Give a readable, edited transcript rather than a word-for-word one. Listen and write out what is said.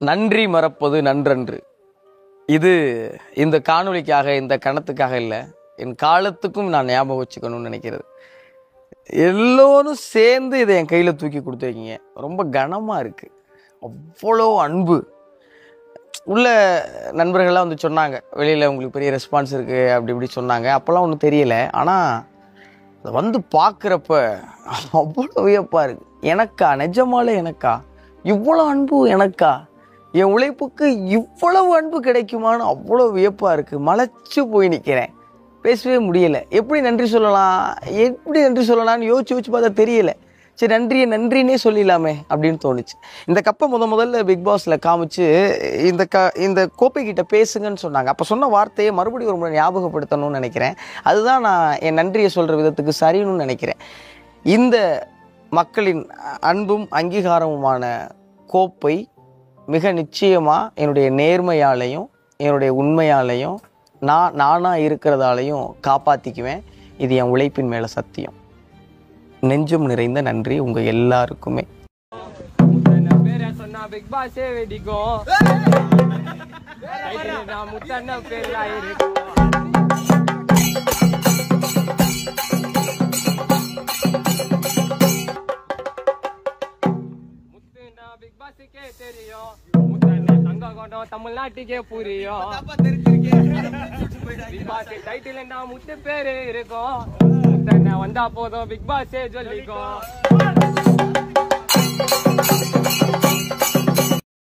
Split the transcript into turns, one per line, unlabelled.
நன்றி மறப்பது நன்றன்று. இது இந்த காணொளிக்காக, இந்த கணத்துக்காக இல்லை, என் காலத்துக்கும் நான் ஞாபகம் வச்சுக்கணும்னு நினைக்கிறது. எல்லோரும் சேர்ந்து இதை என் கையில் தூக்கி கொடுத்துருக்கீங்க. ரொம்ப கனமாக இருக்குது. அவ்வளோ அன்பு உள்ள நண்பர்கள்லாம் வந்து சொன்னாங்க, வெளியில் உங்களுக்கு பெரிய ரெஸ்பான்ஸ் இருக்குது அப்படி இப்படி சொன்னாங்க. அப்போல்லாம் ஒன்றும் தெரியலை. ஆனால் அதை வந்து பார்க்குறப்ப அவ்வளோ வியப்பாக இருக்குது. எனக்கா, நிஜமாலே எனக்கா இவ்வளோ அன்பு, எனக்கா என் உழைப்புக்கு இவ்வளவு அன்பு கிடைக்குமான்னு அவ்வளோ வியப்பாக இருக்குது. மலைச்சு போய் நிற்கிறேன், பேசவே முடியலை. எப்படி நன்றி சொல்லலாம்னு யோசிச்சு பார்த்தா தெரியலை. சரி, நன்றின்னே சொல்லிடலாமே அப்படின்னு தோணுச்சு. இந்த கப்பை முதல்ல பிக் பாஸில் காமிச்சு இந்த கோப்பை கிட்ட பேசுங்கன்னு சொன்னாங்க. அப்போ சொன்ன வார்த்தையை மறுபடியும் ஒரு முறை ஞாபகப்படுத்தணும்னு நினைக்கிறேன். அதுதான் நான் என் நன்றியை சொல்கிற விதத்துக்கு சரின்னு நினைக்கிறேன். இந்த மக்களின் அன்பும் அங்கீகாரமுமான கோப்பை மிக நிச்சயமாக என்னுடைய நேர்மையாலையும் என்னுடைய உண்மையாலையும் நானாக இருக்கிறதாலையும் காப்பாற்றிக்குவேன். இது என் உழைப்பின் மேலே சத்தியம். நெஞ்சம் நிறைந்த நன்றி உங்க எல்லாருக்குமே.
தமிழ்நாட்டுக்கே புரியும். டைட்டில் என்ன முத்து பேரு இருக்கும். வந்தா போதும் பிக் பாஸே சொல்லிக்கோ.